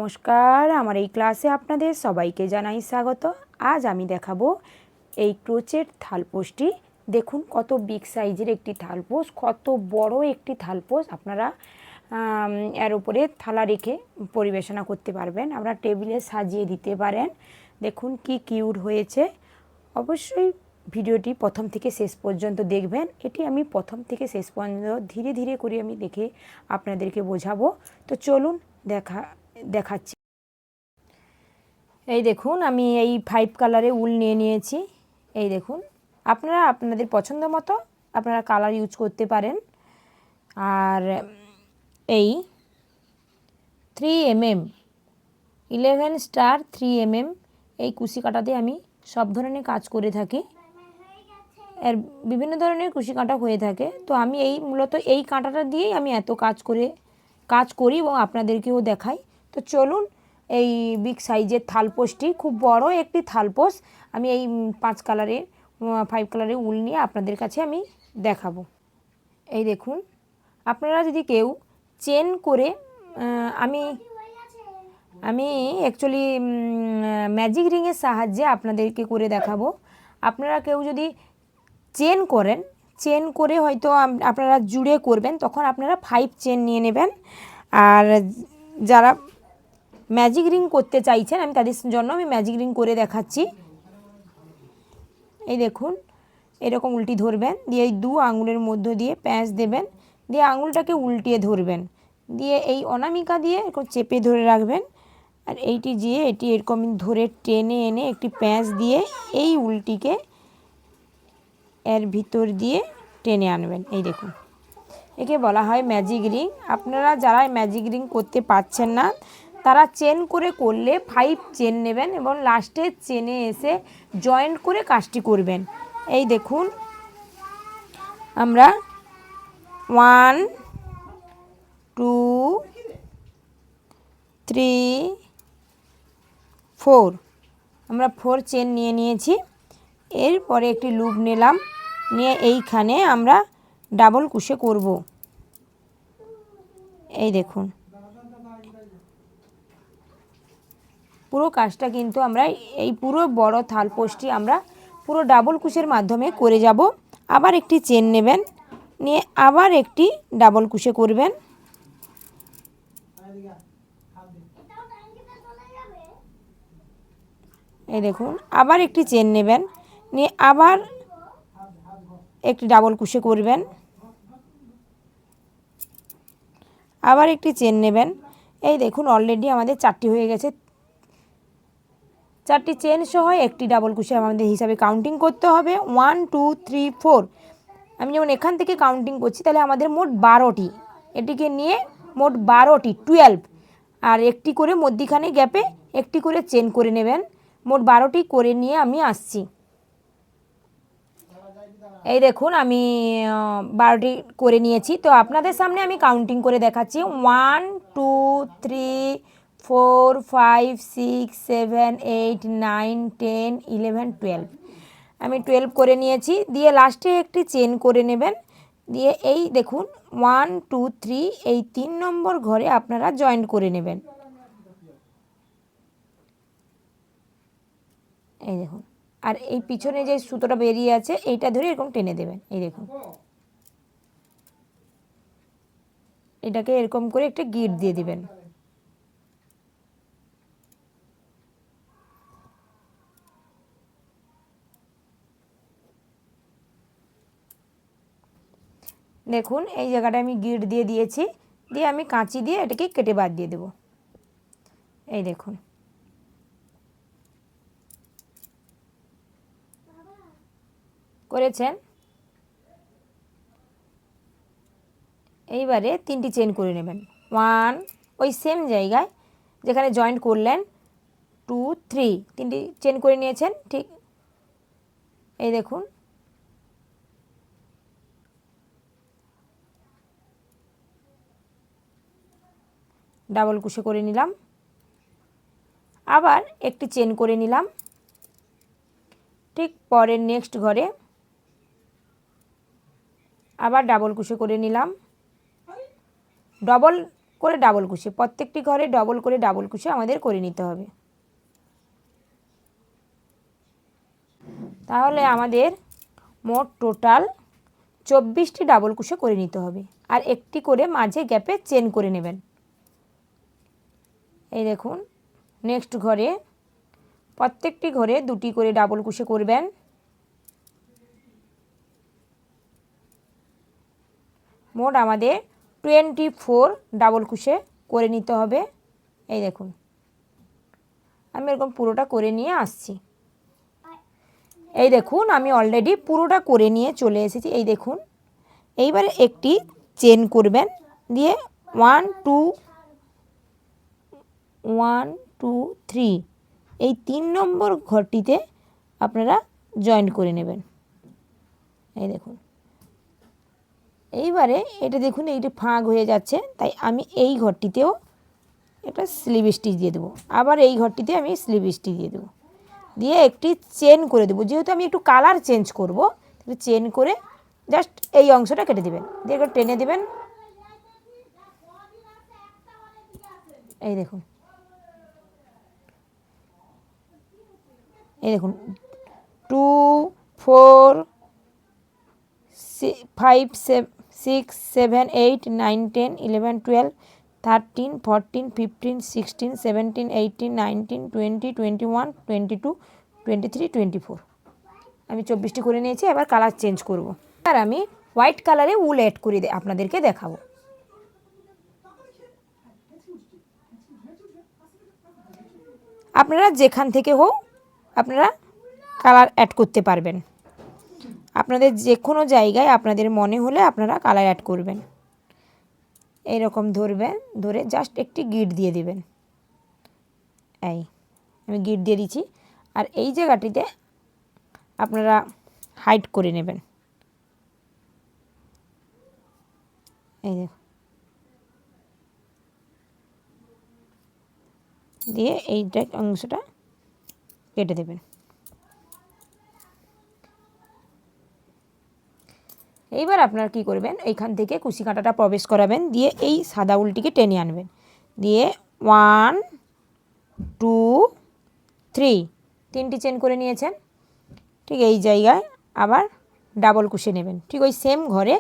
নমস্কার, আমার এই ক্লাসে আপনাদের সবাইকে জানাই স্বাগত। আজ আমি দেখাবো এই ক্রোচের থালপোষটি। দেখুন কত বিগ সাইজের একটি থালপোষ, কত বড় একটি থালপোষ। আপনারা এর উপরে থালা রেখে পরিবেশনা করতে পারবেন, আপনারা টেবিলে সাজিয়ে দিতে পারেন। দেখুন কি কিউট হয়েছে। অবশ্যই ভিডিওটি প্রথম থেকে শেষ পর্যন্ত দেখবেন। এটি আমি প্রথম থেকে শেষ পর্যন্ত ধীরে ধীরে করে আমি দেখে আপনাদেরকে বোঝাবো। তো চলুন দেখাচ্ছি। এই দেখুন আমি এই 5 কালারে উল নিয়ে নিয়েছি। এই দেখুন, আপনারা আপনাদের পছন্দ মতো আপনারা কালার ইউজ করতে পারেন। আর এই 3mm 11 স্টার 3mm এই কুশি কাঁটাতে আমি সব ধরনের কাজ করে থাকি। এর বিভিন্ন ধরনের কুশি কাঁটা হয়ে থাকে, তো আমি মূলত এই কাঁটাটা দিয়েই আমি এত কাজ করি এবং আপনাদেরকেও দেখাই। তো চলুন, এই বিগ সাইজের থালপোষটি, খুব বড় একটি থালপোষ, আমি এই 5 কালারের উল নিয়ে আপনাদের কাছে আমি দেখাবো। এই দেখুন, আপনারা যদি কেউ চেন করে, আমি অ্যাকচুয়ালি ম্যাজিক রিংয়ের সাহায্যে আপনাদেরকে করে দেখাবো। আপনারা কেউ যদি চেন করে হয়তো আপনারা জুড়ে করবেন, তখন আপনারা 5 চেন নিয়ে নেবেন। আর যারা ম্যাজিক রিং করতে চাইছেন, আমি তাদের জন্য ম্যাজিক রিং করে দেখাচ্ছি। এই দেখুন, এরকম উল্টি ধরবেন, দিয়ে এই 2 আঙুলের মধ্য দিয়ে প্যাঁচ দেবেন, দিয়ে আঙুলটাকে উল্টিয়ে ধরবেন, দিয়ে এই অনামিকা দিয়ে এরকম চেপে ধরে রাখবেন। আর এটি এরকম ধরে টেনে এনে একটি প্যাঁচ দিয়ে এই উলটিকে এর ভিতর দিয়ে টেনে আনবেন। এই দেখুন, একে বলা হয় ম্যাজিক রিং। আপনারা যারা ম্যাজিক রিং করতে পারছেন না, তারা চেন করে করলে 5 চেন নেবেন এবং লাস্টে চেনে এসে জয়েন্ট করে কাজটি করবেন। এই দেখুন, আমরা 1 2 3 4 আমরা 4 চেন নিয়ে নিয়েছি। এরপরে একটি লুপ নিলাম, নিয়ে এইখানে আমরা ডাবল কুশে করব। এই দেখুন, পুরো কাজটা কিন্তু আমরা এই পুরো বড় থালপোষটি আমরা পুরো ডাবল কুশের মাধ্যমে করে যাব। আবার একটি চেন নেবেন, নিয়ে আবার একটি ডাবল কুশে করবেন। এই দেখুন, আবার একটি চেন নেবেন, নিয়ে আবার একটি ডাবল কুশে করবেন। আবার একটি চেন নেবেন। এই দেখুন, অলরেডি আমাদের 4টি হয়ে গেছে। 4টি চেন সহ একটি ডাবল কুশি আমাদের হিসাবে কাউন্টিং করতে হবে। 1 2 3 4। আমি যেমন এখান থেকে কাউন্টিং করছি, তাহলে আমাদের মোট 12টি, এটিকে নিয়ে মোট 12টি 12। আর একটি করে মধ্যিখানে গ্যাপে একটি করে চেন করে নেবেন। মোট 12টি করে নিয়ে আমি আসছি। এই দেখুন, আমি 12টি করে নিয়েছি। তো আপনাদের সামনে আমি কাউন্টিং করে দেখাচ্ছি। 1 2 3 4 5 6 7 8 9 10 11 12। আমি 12 করে নিয়েছি। দিয়ে লাস্টে একটি চেন করে নেবেন, দিয়ে এই দেখুন 1 2 3 এই 3 নম্বর ঘরে আপনারা জয়েন্ট করে নেবেন। এই দেখুন, আর এই পিছনে যে সুতোটা বেরিয়ে আছে, এইটা ধরে এরকম টেনে দেবেন। এই দেখুন, এটাকে এরকম করে একটা গিট দিয়ে দিবেন। দেখুন, এই জায়গাটা আমি গিট দিয়ে দিয়েছি, দিয়ে আমি কাঁচি দিয়ে এটাকে কেটে বাদ দিয়ে দেব। এই দেখুন, করেছেন। এইবারে 3টি চেন করে নেবেন। 1 ওই সেম জায়গায় যেখানে জয়েন্ট করলেন, 2 3 3টি চেন করে নিয়েছেন, ঠিক। এই দেখুন, ডাবল কুশে করে নিলাম, আবার একটি চেন করে নিলাম। ঠিক পরের নেক্সট ঘরে আবার ডাবল কুশে করে নিলাম। করে ডাবল কুশি, প্রত্যেকটি ঘরে ডবল করে ডাবল কুশি আমাদের করে নিতে হবে। তাহলে আমাদের মোট টোটাল 24টি ডাবল কুশি করে নিতে হবে, আর একটি করে মাঝে গ্যাপে চেন করে নেবেন। এই দেখুন, নেক্সট ঘরে প্রত্যেকটি ঘরে 2টি করে ডাবল কুশি করবেন। মোট আমাদের 24 ডাবল কুশি করে নিতে হবে। এই দেখুন, আমি এরকম পুরোটা করে নিয়ে আসছি। এই দেখুন, আমি অলরেডি পুরোটা করে নিয়ে চলে এসেছি। এই দেখুন, এইবারে একটি চেন করবেন, দিয়ে 1 2 1 2 3 এই 3 নম্বর ঘরটিতে আপনারা জয়েন্ট করে নেবেন। এই দেখুন, এইবারে এটা দেখুন, এইটা ফাঁক হয়ে যাচ্ছে, তাই আমি এই ঘরটিতেও একটা স্লিপ স্টিচ দিয়ে দেবো। আবার এই ঘরটিতে আমি স্লিপ স্টিচ দিয়ে দেবো, দিয়ে একটি চেন করে দেবো। যেহেতু আমি একটু কালার চেঞ্জ করব, চেন করে জাস্ট এই অংশটা কেটে দেবেন, দিয়ে একটু টেনে দেবেন। এই দেখুন, এই দেখুন 2 4 5 6 7 8 9 10 11 12 13 14 15 16 17 18 19 20 21 22 23 24 আমি 24টি করে নিয়েছি। এবার কালার চেঞ্জ করব। আর আমি হোয়াইট কালারে উল অ্যাড করে আপনাদেরকে দেখাবো। আপনারা যেখান থেকে হোক আপনারা কালার অ্যাড করতে পারবেন। আপনাদের যে কোনো জায়গায় আপনাদের মনে হলে আপনারা কালার অ্যাড করবেন। এইরকম ধরবেন, ধরে জাস্ট একটি গিট দিয়ে দিবেন। এই আমি গিট দিয়ে দিচ্ছি, আর এই জায়গাটিতে আপনারা হাইড করে নেবেন। এই দেখুন, দিয়ে এইটা অংশটা কেটে দেবেন। এইবার আপনারা কি করবেন, এইখান থেকে কুশি কাঁটাটা প্রবেশ করাবেন, দিয়ে এই সাদা উলটিকে টেনে আনবেন, দিয়ে 1 2 3 3টি চেন করে নিয়েছেন। ঠিক এই জায়গায় আবার ডাবল কুশি নেবেন, ঠিক ওই সেম ঘরে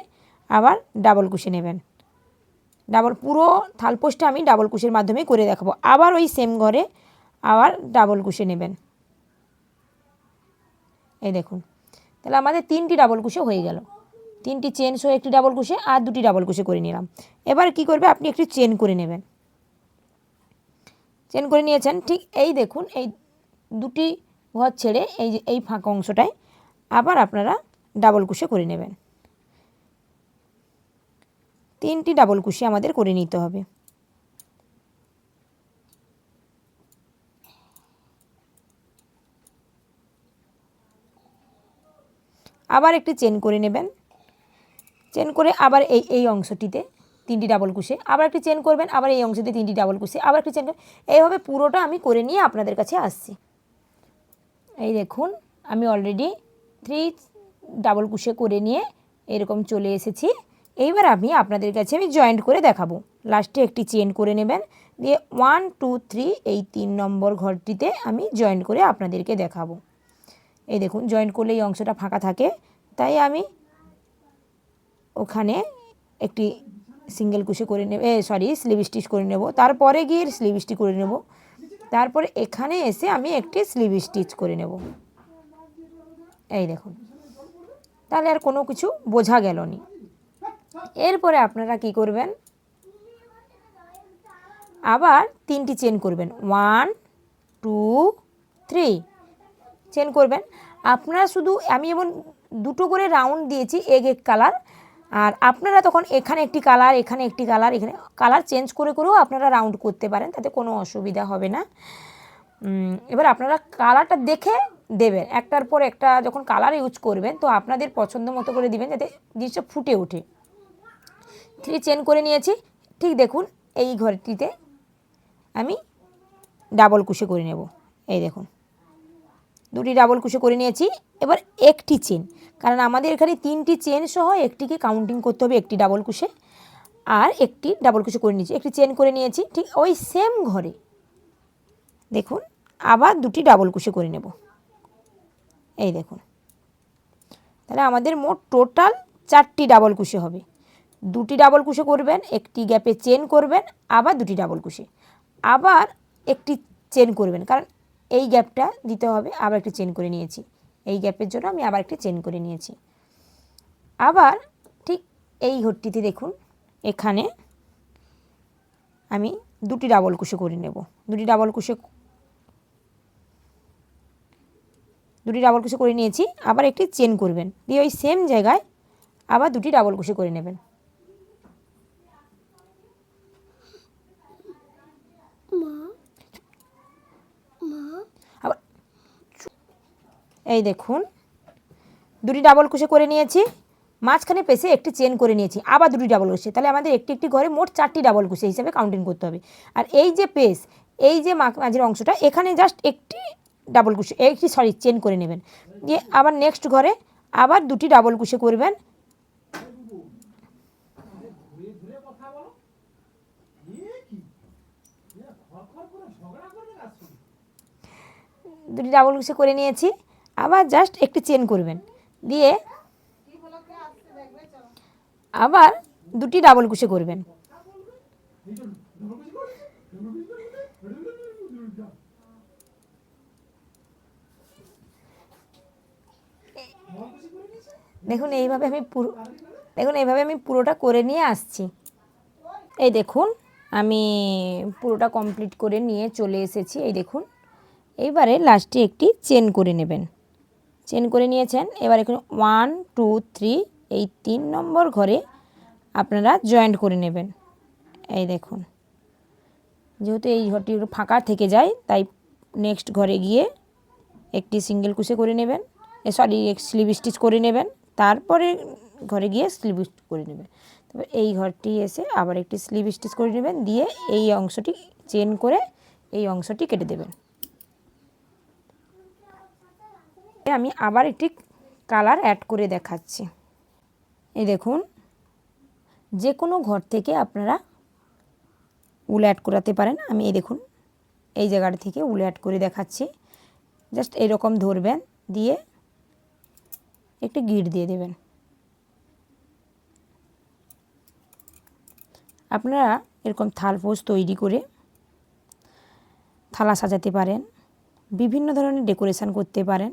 আবার ডাবল কুশি নেবেন। ডাবল পুরো থালপোস্টটা আমি ডাবল কুশির মাধ্যমে করে দেখাবো। আবার ওই সেম ঘরে আবার ডাবল কুশি নেবেন। এই দেখুন, তাহলে আমাদের 3টি ডাবল কুশি হয়ে গেল। 3টি চেন সহ একটি ডাবল কুশি আর 2টি ডাবল কুশি করে নিলাম। এবার কি করবে, আপনি একটি চেন করে নেবেন। চেন করে নিয়েছেন, ঠিক এই দেখুন, এই 2টি ঘর ছেড়ে এই যে এই ফাঁকা অংশটায় আবার আপনারা ডাবল কুশি করে নেবেন। 3টি ডাবল কুশি আমাদের করে নিতে হবে। আবার একটি চেন করে নেবেন, চেন করে আবার এই অংশটিতে 3টি ডাবল কুশি, আবার একটি চেন করবেন, আবার এই অংশটিতে 3টি ডাবল কুশি, আবার একটি চেন, এইভাবে পুরোটা আমি করে নিয়ে আপনাদের কাছে আসছি। এই দেখুন, আমি অলরেডি 3 ডাবল কুশি করে নিয়ে এরকম চলে এসেছি। এইবার আমি আপনাদের কাছে জয়েন্ট করে দেখাবো। লাস্টে একটি চেন করে নেবেন, দিয়ে 1 2 3 এই 3 নম্বর ঘরটিতে আমি জয়েন্ট করে আপনাদেরকে দেখাবো। এই দেখুন, জয়েন্ট করলে এই অংশটা ফাঁকা থাকে, তাই আমি ওখানে একটি সিঙ্গেল কুশি করে নেব, স্লিপ স্টিচ করে নেব, তারপরে গিয়ে স্লিপ স্টিচ করে নেব, তারপরে এখানে এসে আমি একটি স্লিপ স্টিচ করে নেব। এই দেখুন, তাহলে আর কোনো কিছু বোঝা গেল না। এরপরে আপনারা কি করবেন, আবার 3টি চেন করবেন, 1 2 3 চেন করবেন। আপনারা শুধু আমি এমন 2টো করে রাউন্ড দিয়েছি এক কালার, আর আপনারা তখন এখানে একটি কালার, এখানে একটি কালার, এখানে কালার চেঞ্জ করে করেও আপনারা রাউন্ড করতে পারেন, তাতে কোনো অসুবিধা হবে না। এবার আপনারা কালারটা দেখে দেবেন, একটার পর একটা যখন কালার ইউজ করবেন তো আপনাদের পছন্দ মতো করে দিবেন, যাতে জিনিসটা ফুটে ওঠে। 3 চেন করে নিয়েছি, ঠিক দেখুন এই ঘরটিতে আমি ডাবল কুশি করে নেব। এই দেখুন, 2টি ডাবল কুশি করে নিয়েছি। এবার একটি চেন, কারণ আমাদের এখানে 3টি চেন সহ একটিকে কাউন্টিং করতে হবে একটি ডাবল কুশি। আর একটি ডাবল কুশি করে নিয়েছি, একটি চেন করে নিয়েছি। ঠিক ওই সেম ঘরে দেখুন আবার দুটি ডাবল কুশি করে নেব। এই দেখুন, তাহলে আমাদের মোট টোটাল 4টি ডাবল কুশি হবে। দুটি ডাবল কুশি করবেন, একটি গ্যাপে চেন করবেন, আবার দুটি ডাবল কুশি, আবার একটি চেন করবেন, কারণ এই গ্যাপটা দিতে হবে। আবার একটি চেন করে নিয়েছি, এই গ্যাপের জন্য আমি আবার একটি চেন করে নিয়েছি। আবার ঠিক এই ঘরটিতে দেখুন, এখানে আমি দুটি ডাবল কুশি করে নেব। দুটি ডাবল কুশি করে নিয়েছি, আবার একটি চেন করবেন, দিয়ে ওই সেম জায়গায় আবার দুটি ডাবল কুশি করে নেবেন। আবার এই দেখুন দুটি ডাবল কুশি করে নিয়েছি, মাঝখানে পেছে একটি চেন করে নিয়েছি, আবার দুটি ডাবল কুশি। তাহলে আমাদের একটি একটি ঘরে মোট 4টি ডাবল কুশি হিসাবে কাউন্টিং করতে হবে। আর এই যে পেস, এই যে মাঝের অংশটা, এখানে জাস্ট একটি ডাবল কুশি, একটি চেন করে নেবেন, দিয়ে আবার নেক্সট ঘরে আবার দুটি ডাবল কুশি করবেন। দুটি ডাবল কুশি করে নিয়েছি, আবার জাস্ট একটি চেন করবেন, দিয়ে আবার দুটি ডাবল কুশি করবেন। দেখুন এইভাবে আমি পুরোটা করে নিয়ে আসছি। এই দেখুন আমি পুরোটা কমপ্লিট করে নিয়ে চলে এসেছি। এই দেখুন, এইবারে লাস্টে একটি চেন করে নেবেন। চেন করে নিয়েছেন, এবার এখানে 1 2 3 এই 3 নম্বর ঘরে আপনারা জয়েন্ট করে নেবেন। এই দেখুন, যেহেতু এই ঘরটি একটু ফাঁকা থেকে যায়, তাই নেক্সট ঘরে গিয়ে একটি সিঙ্গেল কুশি করে নেবেন, স্লিপ স্টিচ করে নেবেন, তারপরে ঘরে গিয়ে স্লিপ স্টিচ করে নেবেন। তবে এই ঘরটি এসে আবার একটি স্লিপ স্টিচ করে নেবেন, দিয়ে এই অংশটি চেন করে এই অংশটি কেটে দেবেন। আমি আবার একটি কালার অ্যাড করে দেখাচ্ছি। এই দেখুন, যে কোনো ঘর থেকে আপনারা উল অ্যাড করাতে পারেন। আমি এই দেখুন এই জায়গাটা থেকে উল অ্যাড করে দেখাচ্ছি। জাস্ট এরকম ধরবেন, দিয়ে একটি গিট দিয়ে দেবেন। আপনারা এরকম থালপোষ তৈরি করে থালা সাজাতে পারেন, বিভিন্ন ধরনের ডেকোরেশন করতে পারেন।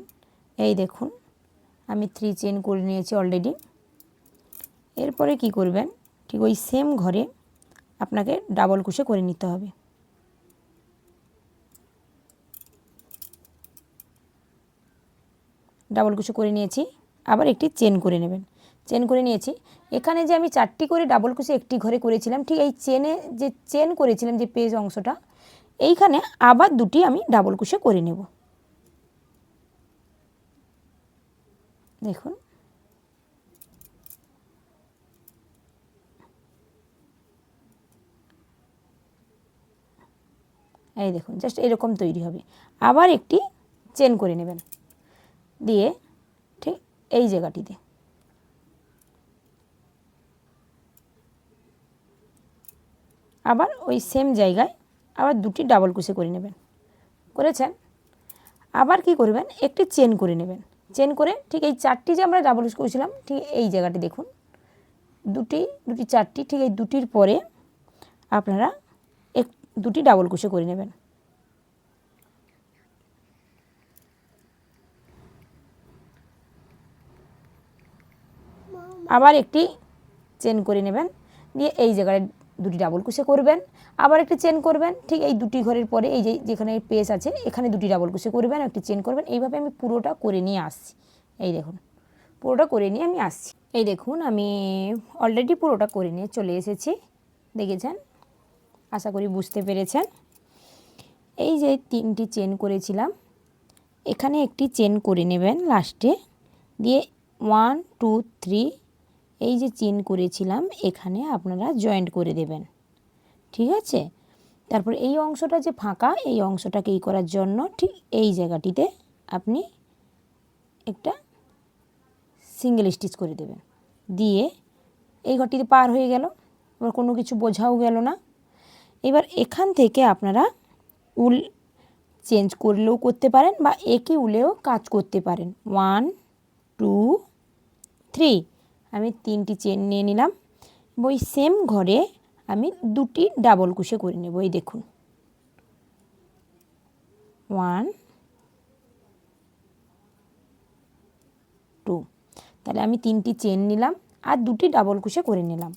এই দেখুন আমি 3 চেন করে নিয়েছি অলরেডি। এরপরে কি করবেন, ঠিক ওই সেম ঘরে আপনাকে ডাবল কুশি করে নিতে হবে। ডাবল কুশি করে নিয়েছি, আবার একটি চেন করে নেবেন। চেন করে নিয়েছি, এখানে যে আমি 4টি করে ডাবল কুশি একটি ঘরে করেছিলাম, ঠিক এই চেনে যে চেন করেছিলাম যে পেজ অংশটা, এইখানে আবার দুটি আমি ডাবল কুশি করে নেব। দেখুন এই দেখুন জাস্ট এরকম তৈরি হবে। আবার একটি চেন করে নেবেন, দিয়ে ঠিক এই জায়গাটিতে আবার ওই সেম জায়গায় আবার দুটি ডাবল কুশি করে নেবেন। করেছেন, আবার কি করবেন, একটি চেন করে নেবেন। চেন করে ঠিক এই 4টি যে আমরা ডাবল কুশি করেছিলাম, ঠিক এই জায়গাটি দেখুন দুটি 4টি, ঠিক এই দুটির পরে আপনারা দুটি ডাবল কুশি করে নেবেন। আবার একটি চেন করে নেবেন, দিয়ে এই জায়গায় দুটি ডাবল কুশি করবেন, আবার একটি চেন করবেন। ঠিক এই দুটি ঘরের পরে এই যেখানে পেজ আছে, এখানে দুটি ডাবল কুশি করবেন, একটি চেন করবেন। এইভাবে আমি পুরোটা করে নিয়ে আসছি। এই দেখুন পুরোটা করে নিয়ে আমি আসছি। এই দেখুন আমি অলরেডি পুরোটা করে নিয়ে চলে এসেছি। দেখেছেন, আশা করি বুঝতে পেরেছেন। এই যে 3টি চেন করেছিলাম, এখানে একটি চেন করে নেবেন লাস্টে, দিয়ে 1 2 3 এই যে চেন করেছিলাম এখানে আপনারা জয়েন্ট করে দেবেন। ঠিক আছে, তারপর এই অংশটা যে ফাঁকা, এই অংশটাকে এই করার জন্য ঠিক এই জায়গাটিতে আপনি একটা সিঙ্গেল স্টিচ করে দেবেন, দিয়ে এই ঘরটিতে পার হয়ে গেল। আবার কোনো কিছু বোঝাও গেল না। এবার এখান থেকে আপনারা উল চেঞ্জ করলেও করতে পারেন বা একই উলেও কাজ করতে পারেন। 1 2 3 আমি 3টি চেন নিয়ে নিলাম। ওই সেম ঘরে আমি 2টি ডাবল কুশি করে নেব। এই দেখুন 1 2, তাহলে আমি 3টি চেন নিলাম আর 2টি ডাবল কুশি করে নিলাম।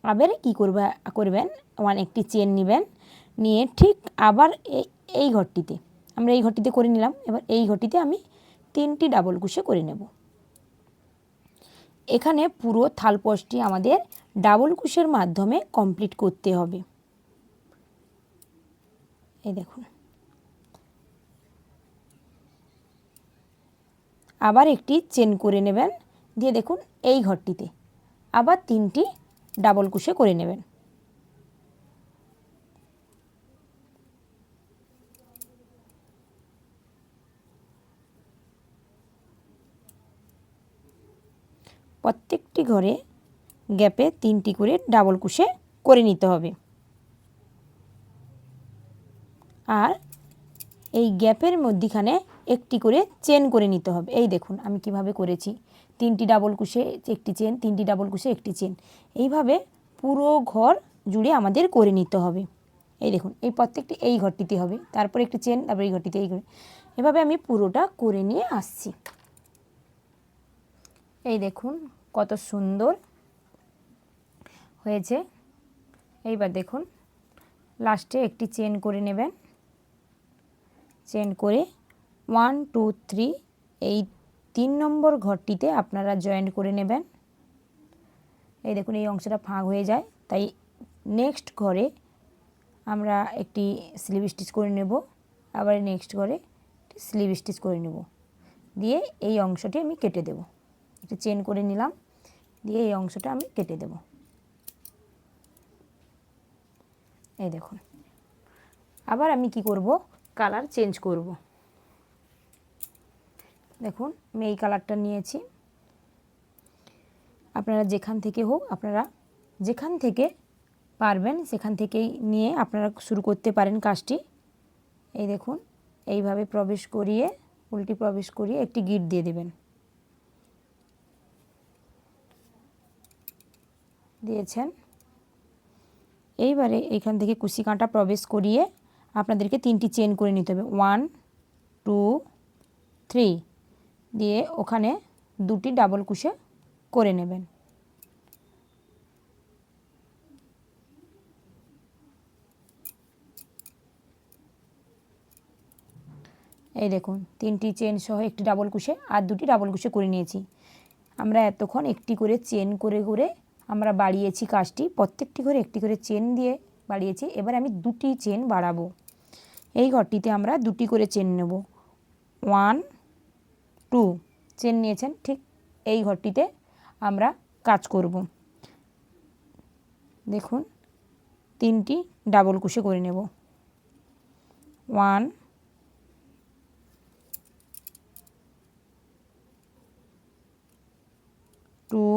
আবার কি করবেন একটি চেন নেবেন, নিয়ে ঠিক আবার এই ঘরটিতে আমরা এই ঘরটিতে করে নিলাম। এবার এই ঘরটিতে আমি 3টি ডাবল কুশি করে নেব। এখানে পুরো থালপোশটি আমাদের ডাবল কুশের মাধ্যমে কমপ্লিট করতে হবে। এই দেখুন আবার একটি চেন করে নেবেন, দিয়ে দেখুন এই ঘরটিতে আবার 3টি ডাবল কুশি করে নেবেন। প্রত্যেকটি ঘরে গ্যাপে 3টি করে ডাবল কুশি করে নিতে হবে। আর এই গ্যাপের মধ্যিখানে একটি করে চেন করে নিতে হবে। এই দেখুন আমি কিভাবে করেছি, 3টি ডাবল কুশি একটি চেন, 3টি ডাবল কুশি একটি চেন, এইভাবে পুরো ঘর জুড়ে আমাদের করে নিতে হবে। এই দেখুন এই প্রত্যেকটি এই ঘরটিতে হবে, তারপর একটি চেন, তারপর এই ঘরটিতে এই ঘরে, এভাবে আমি পুরোটা করে নিয়ে আসছি। এই দেখুন কত সুন্দর হয়েছে। এইবার দেখুন লাস্টে একটি চেন করে নেবেন, চেন করে 1 2 3 এই 3 নম্বর ঘরটিতে আপনারা জয়েন্ট করে নেবেন। এই দেখুন এই অংশটা ফাঁক হয়ে যায়, তাই নেক্সট ঘরে আমরা একটি স্লিভ স্টিচ করে নেব, আবার নেক্সট ঘরে স্লিভ স্টিচ করে নেব, দিয়ে এই অংশটি আমি কেটে দেব। একটু চেন করে নিলাম, দিয়ে এই অংশটা আমি কেটে দেব। এই দেখুন আবার আমি কি করব, কালার চেঞ্জ করব। দেখুন আমি এই কালারটা নিয়েছি, আপনারা যেখান থেকে হোক, আপনারা যেখান থেকে পারবেন সেখান থেকেই নিয়ে আপনারা শুরু করতে পারেন কাজটি। এই দেখুন এইভাবে প্রবেশ করিয়ে উল্টি প্রবেশ করিয়ে একটি গিট দিয়ে দেবেন, দিয়েছেন। এইবারে এইখান থেকে কুশি কাঁটা প্রবেশ করিয়ে আপনাদেরকে 3টি চেন করে নিতে হবে। 1 2 3 দিয়ে ওখানে 2টি ডাবল কুশি করে নেবেন। এই দেখুন 3টি চেন সহ একটি ডাবল কুশি আর 2টি ডাবল কুশি করে নিয়েছি। আমরা এতক্ষণ একটি করে চেন করে করে আমরা বাড়িয়েছি কাজটি, প্রত্যেকটি ঘরে একটি করে চেন দিয়ে বাড়িয়েছি। এবার আমি 2টি চেন বাড়াবো। এই ঘরটিতে আমরা 2টি করে চেন নেব। 1 2 চেন নিয়েছেন, ঠিক এই ঘরটিতে আমরা কাজ করব। দেখুন 3টি ডাবল কুশি করে নেব। 1 2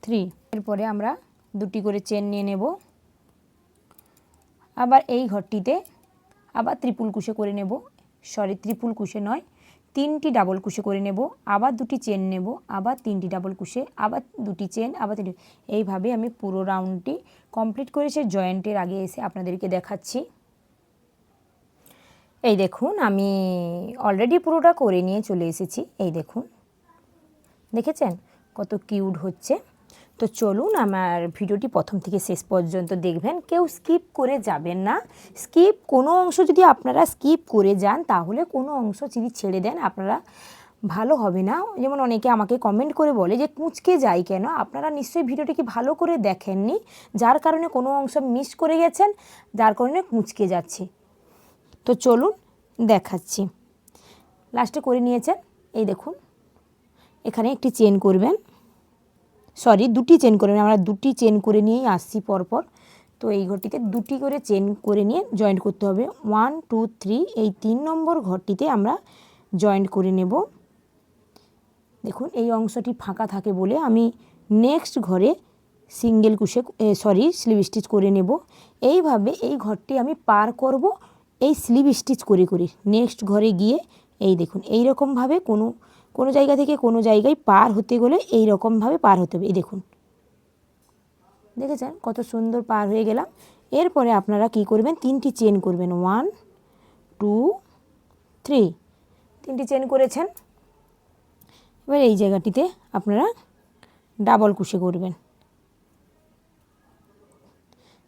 3। এরপরে আমরা 2টি করে চেন নিয়ে নেব। আবার এই ঘরটিতে আবার ত্রিপুল কুশি করে নেব, ত্রিপুল কুশি নয়, 3টি ডাবল কুশি করে নেব, আবার 2টি চেন নেব, আবার 3টি ডাবল কুশি, আবার 2টি চেন, আবার 3টি। এইভাবে আমি পুরো রাউন্ডটি কমপ্লিট করেছি। জয়েন্টের আগে এসে আপনাদেরকে দেখাচ্ছি। এই দেখুন আমি অলরেডি পুরোটা করে নিয়ে চলে এসেছি। এই দেখুন দেখেছেন কত কিউট হচ্ছে। তো চলুন আমার ভিডিওটি প্রথম থেকে শেষ পর্যন্ত দেখবেন, কেউ স্কিপ করে যাবেন না। কোনো অংশ যদি আপনারা স্কিপ করে যান তাহলে কোনো অংশ যদি ছেড়ে দেন আপনারা ভালো হবে না। যেমন অনেকে আমাকে কমেন্ট করে বলে যে কুঁচকে যায় কেন, আপনারা নিশ্চয়ই ভিডিওটিকে ভালো করে দেখেননি, যার কারণে কোনো অংশ মিস করে গেছেন, যার কারণে কুঁচকে যাচ্ছে। তো চলুন দেখাচ্ছি। লাস্টে করে নিয়েছেন, এই দেখুন এখানে একটি চেন করবেন, 2টি চেন করবেন। আমরা 2টি চেন করে নিয়েই আসছি পরপর। তো এই ঘরটিতে দুটি করে চেন করে নিয়ে জয়েন্ট করতে হবে। 1 2 3 এই 3 নম্বর ঘরটিতে আমরা জয়েন্ট করে নেব। দেখুন এই অংশটি ফাঁকা থাকে বলে আমি নেক্সট ঘরে সিঙ্গেল কুশে স্লিপ স্টিচ করে নেব। এইভাবে এই ঘরটি আমি পার করব এই স্লিপ স্টিচ করে করে। নেক্সট ঘরে গিয়ে এই দেখুন এই রকমভাবে কোনো জায়গা থেকে কোনো জায়গায় পার হতে গেলে এই রকমভাবে পার হতে হবে। এই দেখুন, দেখেছেন কত সুন্দর পার হয়ে গেলাম। এরপরে আপনারা কি করবেন, 3টি চেন করবেন। 1 2 3 3টি চেন করেছেন। এবার এই জায়গাটিতে আপনারা ডাবল কুশি করবেন।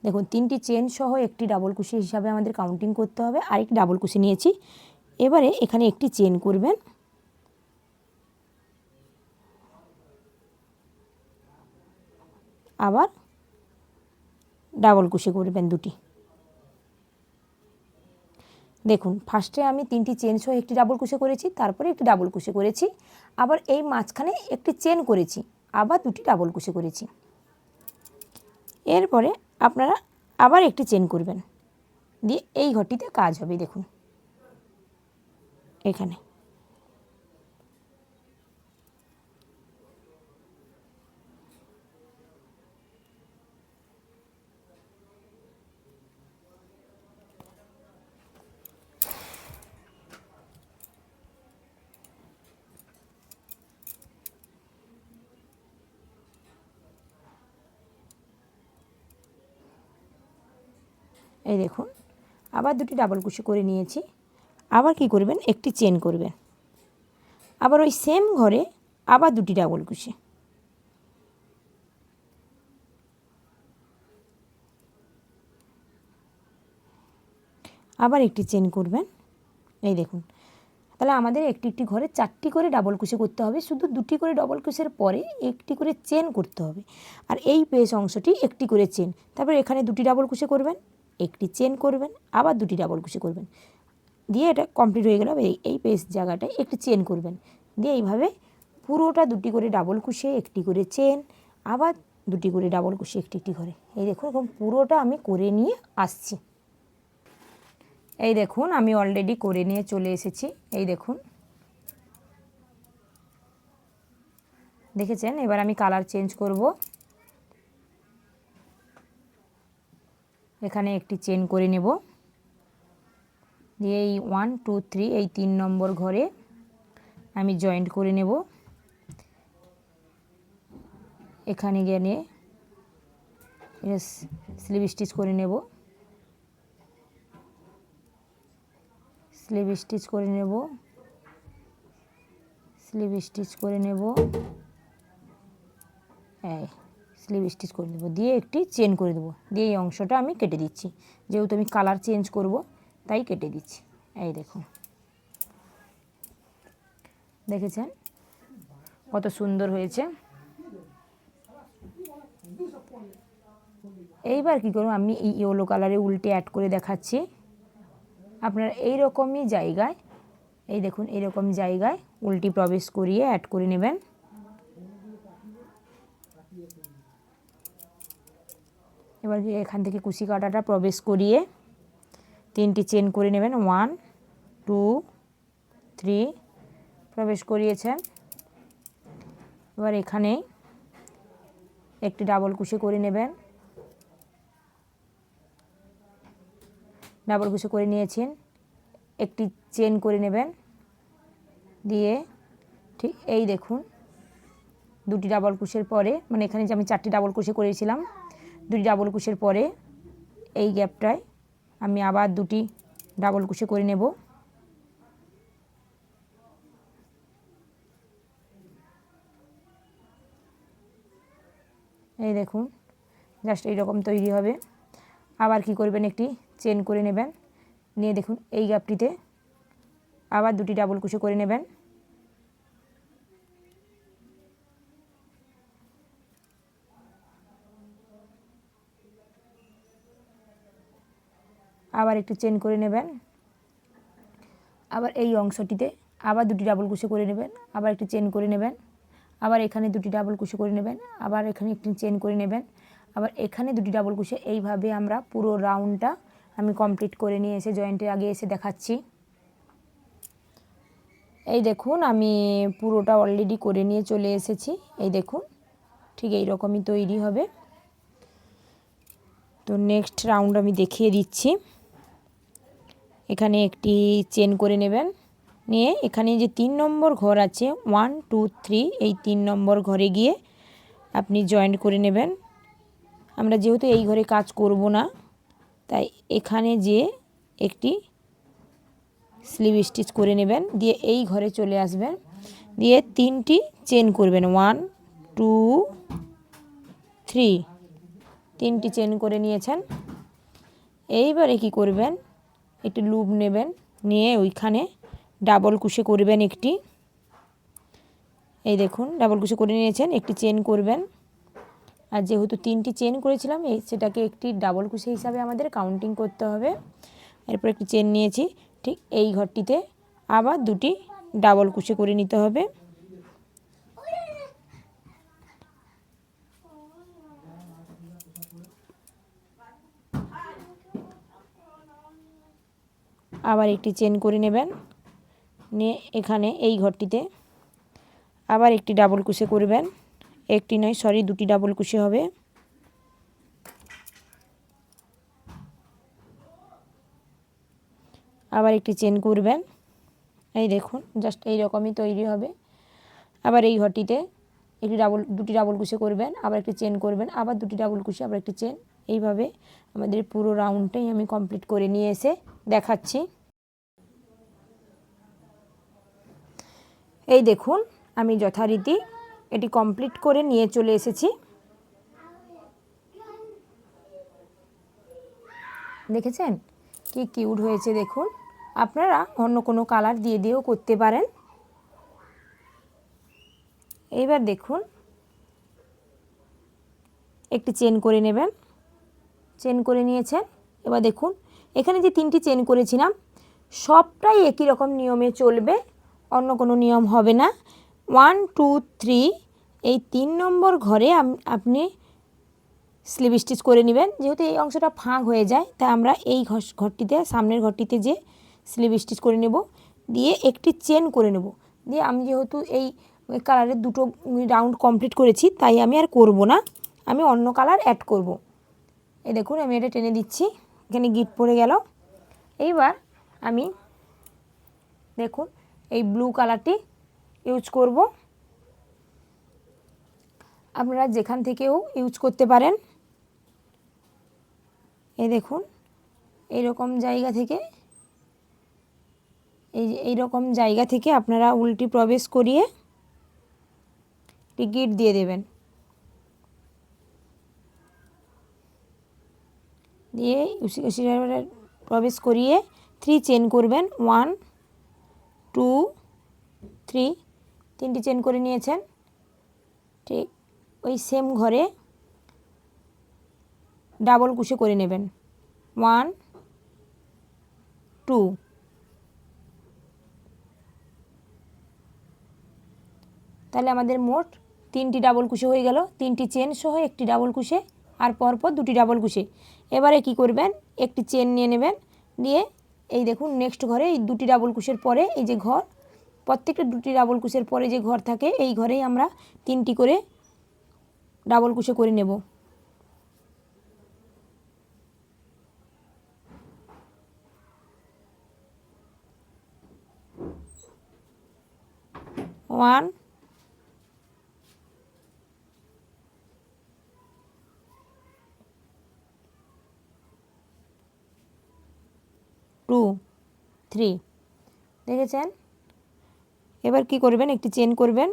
দেখুন 3টি চেন সহ একটি ডাবল কুশি হিসাবে আমাদের কাউন্টিং করতে হবে। আরেকটি ডাবল কুশি নিয়েছি। এবারে এখানে একটি চেন করবেন। আবার ডাবল কুশি করবেন দুটি। দেখুন ফার্স্টে আমি 3টি চেন সহ একটি ডাবল কুশি করেছি, তারপরে একটি ডাবল কুশি করেছি, আবার এই মাঝখানে একটি চেন করেছি, আবার দুটি ডাবল কুশি করেছি। এরপরে আপনারা আবার একটি চেন করবেন, দিয়ে এই ঘরটিতে কাজ হবে। দেখুন এখানে এই দেখুন আবার দুটি ডাবল কুশি করে নিয়েছি। আবার কি করবেন, একটি চেন করবেন, আবার ওই সেম ঘরে আবার দুটি ডাবল কুশি, আবার একটি চেন করবেন। এই দেখুন তাহলে আমাদের একটি একটি ঘরে 4টি করে ডাবল কুশি করতে হবে। শুধু দুটি করে ডাবল কুশির পরে একটি করে চেন করতে হবে। আর এই পেশ অংশটি একটি করে চেন, তারপর এখানে দুটি ডাবল কুশি করবেন, একটি চেন করবেন, আবার দুটি ডাবল কুশি করবেন, দিয়ে এটা কমপ্লিট হয়ে গেল। এই পেশ জায়গাটায় একটি চেন করবেন, দিয়ে এইভাবে পুরোটা দুটি করে ডাবল কুশি, একটি করে চেন, আবার দুটি করে ডাবল কুশি একটি একটি করে। এই দেখুন এখন পুরোটা আমি করে নিয়ে আসছি। এই দেখুন আমি অলরেডি করে নিয়ে চলে এসেছি। এই দেখুন দেখেছেন। এবার আমি কালার চেঞ্জ করব। এখানে একটি চেন করে নেব, দিয়ে এই 1 2 3 এই 3 নম্বর ঘরে আমি জয়েন্ট করে নেব। এখানে গিয়ে নিয়ে স্লিপ স্টিচ করে নেব, স্লিপ স্টিচ করে নেব, স্লিপ স্টিচ করে নেব, স্লিপ স্টিচ করে দেবো, দিয়ে একটি চেন করে দেবো, দিয়ে এই অংশটা আমি কেটে দিচ্ছি। যেহেতু আমি কালার চেঞ্জ করব তাই কেটে দিচ্ছি। এই দেখুন দেখেছেন কত সুন্দর হয়েছে। এইবার কি করব, আমি এই ইয়েলো কালারে উল্টে অ্যাড করে দেখাচ্ছি। আপনারা এই রকমই জায়গায়, এই দেখুন এরকম জায়গায় উল্টি প্রবেশ করিয়ে অ্যাড করে নেবেন। এবার এখান থেকে কুশি কাঁটাটা প্রবেশ করিয়ে 3টি চেন করে নেবেন। 1 2 3 প্রবেশ করিয়েছেন। এবার এখানে একটি ডাবল কুশি করে নেবেন, ডাবল কুশি করে নিয়েছেন, একটি চেন করে নেবেন, দিয়ে ঠিক এই দেখুন দুটি ডাবল কুশের পরে, মানে এখানে যে আমি 4টি ডাবল কুশি করেছিলাম, দুটি ডাবল কুশের পরে এই গ্যাপটায় আমি আবার দুটি ডাবল কুশি করে নেব। এই দেখুন জাস্ট এইরকম তৈরি হবে। আবার কি করবেন, একটি চেন করে নেবেন, নিয়ে দেখুন এই গ্যাপটিতে আবার দুটি ডাবল কুশি করে নেবেন, আবার একটু চেন করে নেবেন, আবার এই অংশটিতে আবার দুটি ডাবল কুশি করে নেবেন, আবার একটি চেন করে নেবেন, আবার এখানে দুটি ডাবল কুশি করে নেবেন, আবার এখানে একটি চেন করে নেবেন, আবার এখানে দুটি ডাবল কুশি। এইভাবে আমরা পুরো রাউন্ডটা আমি কমপ্লিট করে নিয়ে এসে জয়েন্টের আগে এসে দেখাচ্ছি। এই দেখুন আমি পুরোটা অলরেডি করে নিয়ে চলে এসেছি। এই দেখুন ঠিক এই রকমই তৈরি হবে। তো নেক্সট রাউন্ড আমি দেখিয়ে দিচ্ছি। এখানে একটি চেন করে নেবেন, নিয়ে এখানে যে 3 নম্বর ঘর আছে 1 2 3, এই 3 নম্বর ঘরে গিয়ে আপনি জয়েন্ট করে নেবেন। আমরা যেহেতু এই ঘরে কাজ করব না, তাই এখানে যে একটি স্লিপ স্টিচ করে নেবেন, দিয়ে এই ঘরে চলে আসবেন, দিয়ে 3টি চেন করবেন 1 2 3, 3টি চেন করে নিয়েছেন। এইবারে কি করবেন, একটি লুপ নেবেন, নিয়ে ওইখানে ডাবল কুশি করবেন একটি। এই দেখুন ডাবল কুশি করে নিয়েছেন, একটি চেন করবেন। আর যেহেতু 3টি চেন করেছিলাম সেটাকে একটি ডাবল কুশি হিসাবে আমাদের কাউন্টিং করতে হবে। এরপর একটি চেন নিয়েছি, ঠিক এই ঘরটিতে আবার 2টি ডাবল কুশি করে নিতে হবে। আবার একটি চেন করে নেবেন, নিয়ে এখানে এই ঘরটিতে আবার একটি ডাবল কুশি করবেন। একটি নয়, সরি 2টি ডাবল কুশি হবে। আবার একটি চেন করবেন। এই দেখুন জাস্ট এই রকমই তৈরি হবে। আবার এই ঘরটিতে দুটি ডাবল কুশি করবেন, আবার একটি চেন করবেন, আবার 2টি ডাবল কুশি, আবার একটি চেন। এইভাবে আমাদের পুরো রাউন্ডটাই আমি কমপ্লিট করে নিয়ে এসে দেখাচ্ছি। এই দেখুন আমি যথারীতি এটি কমপ্লিট করে নিয়ে চলে এসেছি। দেখেছেন কি কিউট হয়েছে দেখুন। আপনারা অন্য কোনো কালার দিয়ে দিয়েও করতে পারেন। এইবার দেখুন একটি চেন করে নেবেন, চেন করে নিয়েছেন। এবার দেখুন এখানে যে 3টি চেন করেছিলাম সবটাই একই রকম নিয়মে চলবে, অন্য কোনো নিয়ম হবে না। 1 2 3, এই 3 নম্বর ঘরে আপনি স্লিপ স্টিচ করে নেবেন। যেহেতু এই অংশটা ফাঁক হয়ে যায়, তাই আমরা এই ঘরটিতে সামনের ঘরটিতে যে স্লিপ স্টিচ করে নেব, দিয়ে একটি চেন করে নেব। দিয়ে আমি যেহেতু এই কালারের 2টো রাউন্ড কমপ্লিট করেছি, তাই আমি আর করব না, আমি অন্য কালার অ্যাড করব। এই দেখুন আমি এটা টেনে দিচ্ছি, এখানে গিট পড়ে গেল। এইবার আমি দেখুন এই ব্লু কালারটি ইউজ করব। আপনারা যেখান থেকেও ইউজ করতে পারেন। এই দেখুন এইরকম জায়গা থেকে এইরকম জায়গা থেকে আপনারা উল্টি প্রবেশ করিয়ে গিট দিয়ে দেবেন, দিয়ে প্রবেশ করিয়ে 3 চেন করবেন 1 2 3, 3টি চেন করে নিয়েছেন। ঠিক ওই সেম ঘরে ডাবল কুশি করে নেবেন 1 2, তাহলে আমাদের মোট 3টি ডাবল কুশি হয়ে গেল। 3টি চেন সহ একটি ডাবল কুশি আর পরপর 2টি ডাবল কুশি। এবারে কি করবেন, একটি চেন নিয়ে নেবেন, দিয়ে এই দেখুন নেক্সট ঘরে এই 2টি ডাবল কুশির পরে এই যে ঘর, প্রত্যেকটা 2টি ডাবল কুশির পরে যে ঘর থাকে এই ঘরেই আমরা 3টি করে ডাবল কুশি করে নেব। ওয়ান 2 3, দেখেছেন। এবার কি করবেন, একটি চেন করবেন,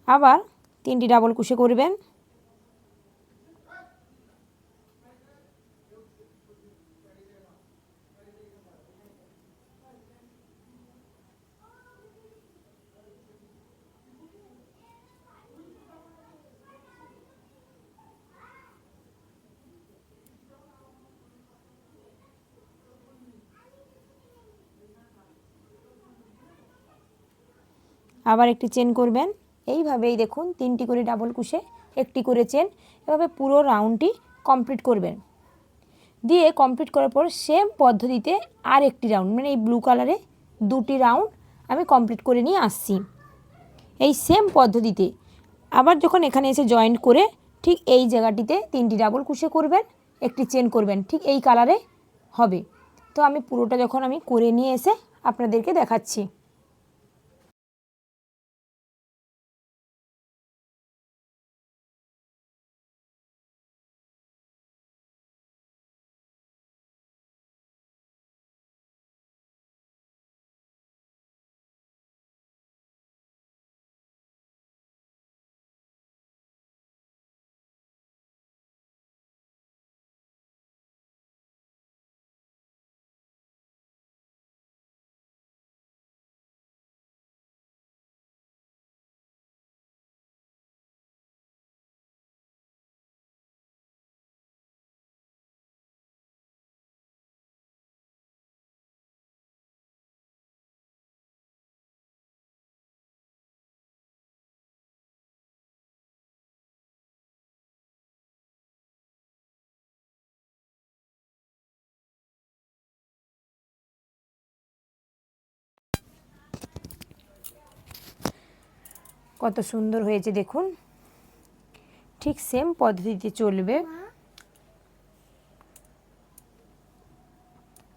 আবার 3টি ডাবল কুশি করবেন। আবার একটি চেন করবেন, এইভাবেই দেখুন 3টি করে ডাবল কুশে, 1টি করে চেন, এভাবে পুরো রাউন্ডটি কমপ্লিট করবেন। দিয়ে কমপ্লিট করার পর সেম পদ্ধতিতে আর একটি রাউন্ড, মানে এই ব্লু কালারে 2টি রাউন্ড আমি কমপ্লিট করে নিয়ে আসছি। এই সেম পদ্ধতিতে আবার যখন এখানে এসে জয়েন্ট করে ঠিক এই জায়গাটিতে 3টি ডাবল কুশে করবেন, 1টি চেন করবেন, ঠিক এই কালারে হবে। তো আমি পুরোটা যখন আমি করে নিয়ে এসে আপনাদেরকে দেখাচ্ছি। কত সুন্দর হয়েছে দেখুন, ঠিক সেম পদ্ধতিতে চলবে।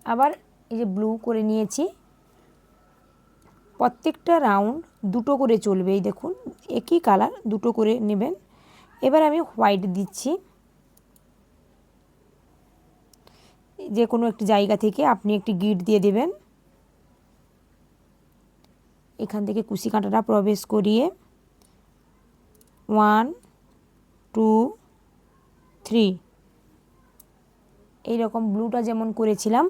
আবার এই যে ব্লু করে নিয়েছি, প্রত্যেকটা রাউন্ড 2টো করে চলবে। এই দেখুন একই কালার 2টো করে নেবেন। এবার আমি হোয়াইট দিচ্ছি, যে কোনো একটি জায়গা থেকে আপনি একটি গিট দিয়ে দেবেন। এখান থেকে কুশি কাঁটাটা প্রবেশ করিয়ে 1 2 3 এইরকম ব্লুটা যেমন করেছিলাম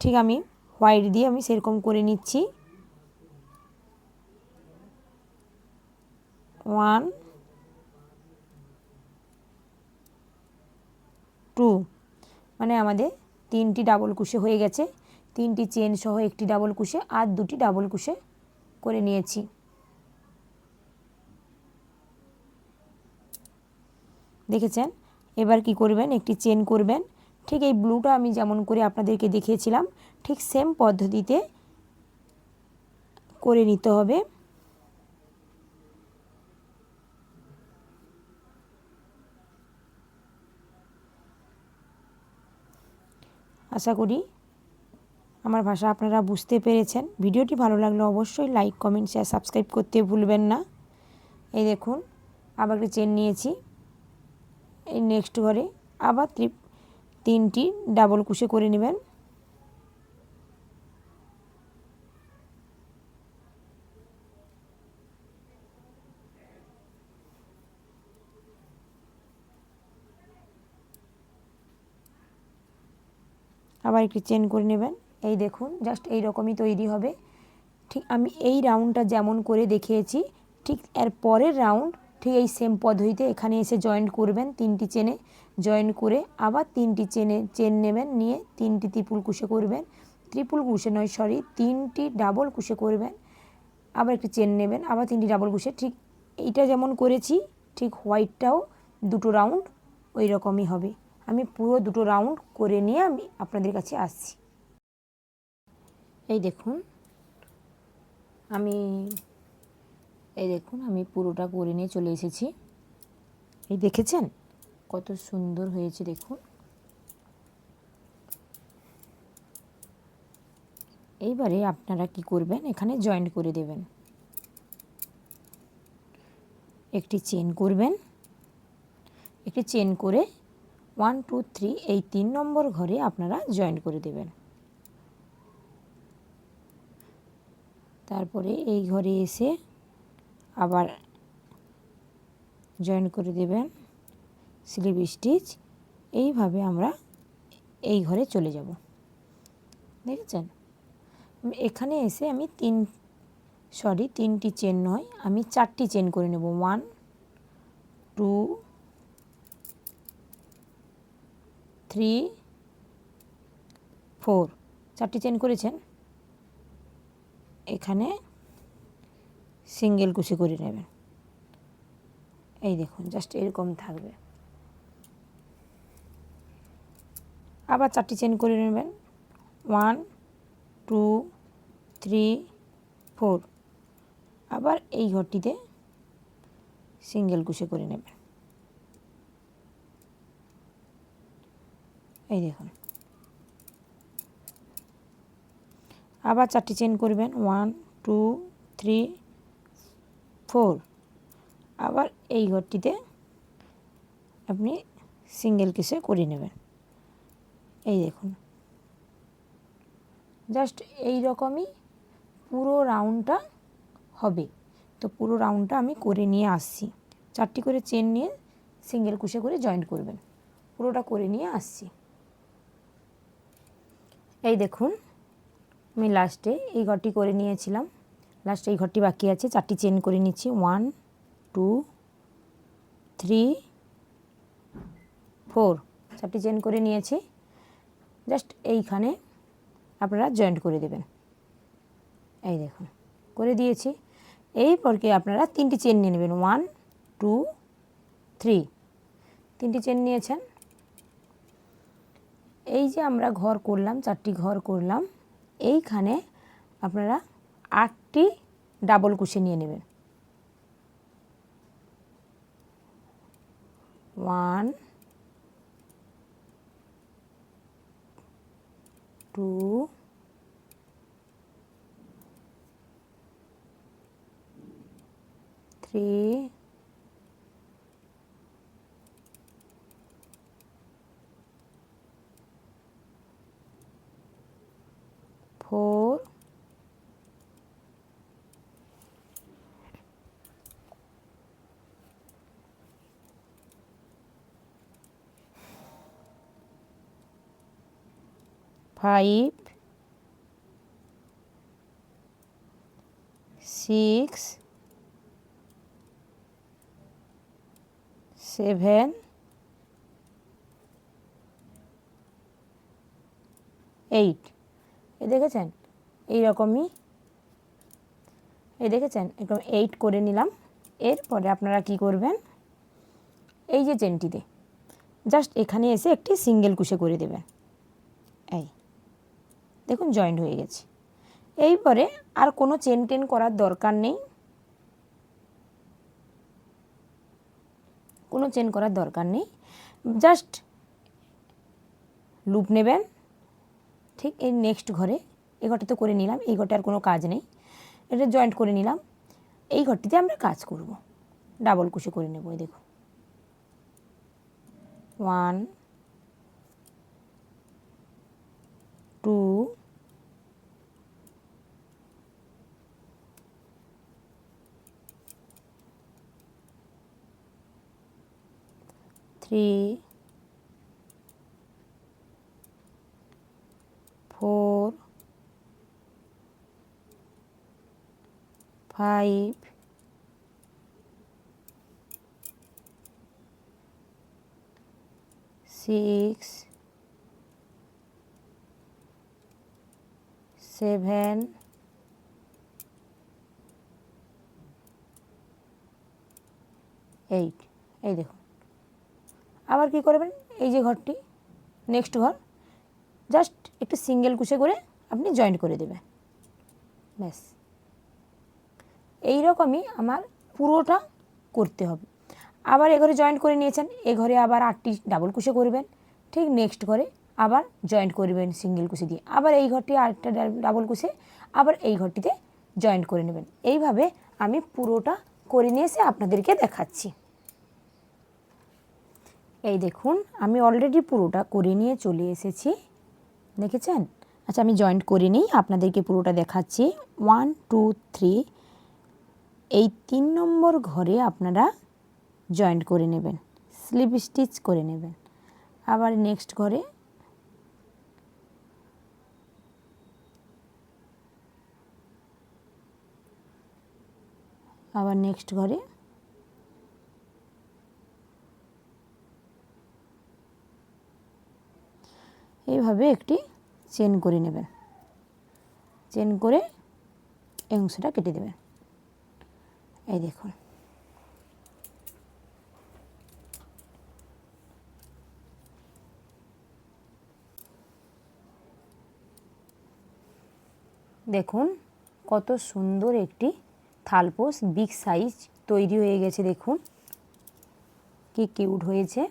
ঠিক আমি হোয়াইট দিয়ে আমি সেরকম করে নিচ্ছি। 1 2 মানে আমাদের 3টি ডাবল কুশে হয়ে গেছে। 3টি চেন সহ 1টি ডাবল কুশে আর 2টি ডাবল কুশে করে নিয়েছি। দেখেছেন? এবার কি করবেন, একটি চেন করবেন। ঠিক এই ব্লুটা আমি যেমন করে আপনাদেরকে দেখিয়েছিলাম ঠিক সেম পদ্ধতিতে করে নিতে হবে। আশা করি আমার ভাষা আপনারা বুঝতে পেরেছেন। ভিডিওটি ভালো লাগলে অবশ্যই লাইক, কমেন্ট, শেয়ার, সাবস্ক্রাইব করতে ভুলবেন না। এই দেখুন আবার একটা চেন নিয়েছি, এই নেক্সট ঘরে আবার 3টি ডাবল কুশে করে নেবেন। আবার একটি চেন করে নেবেন। এই দেখুন জাস্ট এই রকমই তৈরি হবে। ঠিক আমি এই রাউন্ডটা যেমন করে দেখিয়েছি ঠিক এর পরের রাউন্ড ঠিক এই সেম পদ্ধতিতে এখানে এসে জয়েন্ট করবেন। 3টি চেনে জয়েন করে আবার 3টি চেন নেবেন, নিয়ে 3টি ত্রিপুল কুশে করবেন। ত্রিপুল কুশে নয় সরি 3টি ডাবল কুশে করবেন। আবার একটি চেন নেবেন, আবার 3টি ডাবল কুশে। ঠিক এইটা যেমন করেছি ঠিক হোয়াইটটাও 2টো রাউন্ড ওই রকমই হবে। আমি পুরো 2টো রাউন্ড করে নিয়ে আমি আপনাদের কাছে আসছি। এই দেখুন আমি পুরোটা করে নিয়ে চলে এসেছি। এই দেখেছেন কত সুন্দর হয়েছে দেখুন। এইবারে আপনারা কি করবেন, এখানে জয়েন্ট করে দেবেন। একটি চেন করবেন, একটি চেন করে 1 2 3 এই 3 নম্বর ঘরে আপনারা জয়েন্ট করে দেবেন। তারপরে এই ঘরে এসে আবার জয়েন্ট করে দেবেন স্লিপ স্টিচ। এইভাবে আমরা এই ঘরে চলে যাব। দেখেছেন? এখানে এসে আমি 3টি চেন নয় আমি 4টি চেন করে নেব। 1 2 3 4 4টি চেন করেছেন। এখানে সিঙ্গেল কুশি করে নেবেন। এই দেখুন জাস্ট এরকম থাকবে। আবার 4টি চেন করে নেবেন, 1 2 3 4। আবার এই ঘরটিতে সিঙ্গেল কুশি করে নেবেন। এই দেখুন, আবার 4টি চেন করবেন, 1 2 3 4। আবার এই ঘরটিতে আপনি সিঙ্গেল কুশি করে নেবেন। এই দেখুন, জাস্ট এই রকমই পুরো রাউন্ডটা হবে। তো পুরো রাউন্ডটা আমি করে নিয়ে আসছি। 4টি করে চেন নিয়ে সিঙ্গেল কুশি করে জয়েন্ট করবেন। পুরোটা করে নিয়ে আসছি। এই দেখুন, আমি লাস্টে এই ঘরটি করে নিয়েছিলাম, লাস্টে এই ঘরটি বাকি আছে। 4টি চেন করে নিচ্ছি, 1 2 3 4। 4টি চেন করে নিয়েছি। জাস্ট এইখানে আপনারা জয়েন্ট করে দেবেন। এই দেখুন করে দিয়েছি। এরপরকে আপনারা 3টি চেন নিয়ে নেবেন, 1 2 3। 3টি চেন নিয়েছেন। এই যে আমরা ঘর করলাম, 4টি ঘর করলাম, এইখানে আপনারা 8টি ডাবল কুশি নিয়ে নেবেন। 1 2 3 4 5 6 7 8। দেখেছেন এইরকমই, দেখেছেন এরকম 8 করে নিলাম। এরপরে আপনারা কি করবেন, এই যে চেনটিতে জাস্ট এখানে এসে একটি সিঙ্গেল কুশি করে দেবেন। এই দেখুন জয়েন্ট হয়ে গেছে। এইপরে আর কোনো চেন টেন করার দরকার নেই, কোনো চেন করার দরকার নেই। জাস্ট লুপ নেবেন, ঠিক এই নেক্সট ঘরে, এই ঘরটা তো করে নিলাম, এই ঘরটা আর কোনো কাজ নেই, এটা জয়েন্ট করে নিলাম। এই ঘরটিতে আমরা কাজ করব, ডাবল কুশি করে নেব। এই দেখুন 1 2 3 4 5 6 7 8। এই দেখুন, আবার কি করবেন, এই যে ঘরটি নেক্সট ঘর, জাস্ট একটু সিঙ্গেল কুশি করে আপনি জয়েন্ট করে দেবেন। ব্যাস এই রকমই আমার পুরোটা করতে হবে। আবার এ ঘরে জয়েন্ট করে নিয়েছেন, এ ঘরে আবার 8টি ডাবল কুশি করবেন। ঠিক নেক্সট ঘরে আবার জয়েন্ট করবেন সিঙ্গেল কুশি দিয়ে, আবার এই ঘরটি আরেকটা ডাবল কুশি, আবার এই ঘরটিতে জয়েন্ট করে নেবেন। এইভাবে আমি পুরোটা করে নিয়ে এসে আপনাদেরকে দেখাচ্ছি। এই দেখুন, আমি অলরেডি পুরোটা করে নিয়ে চলে এসেছি, দেখেছেন। আচ্ছা আমি জয়েন্ট করে নিই, আপনাদেরকে পুরোটা দেখাচ্ছি। 1 2 3, এই 3 নম্বর ঘরে আপনারা জয়েন্ট করে নেবেন, স্লিপ স্টিচ করে নেবেন। আবার নেক্সট ঘরে এইভাবে একটি চেন করে নেবেন, চেন করে এই অংশটা কেটে দেবেন। এই দেখুন দেখুন কত সুন্দর একটি থালপোস বিগ সাইজ তৈরি হয়ে গেছে। দেখুন কি কিউট হয়েছে।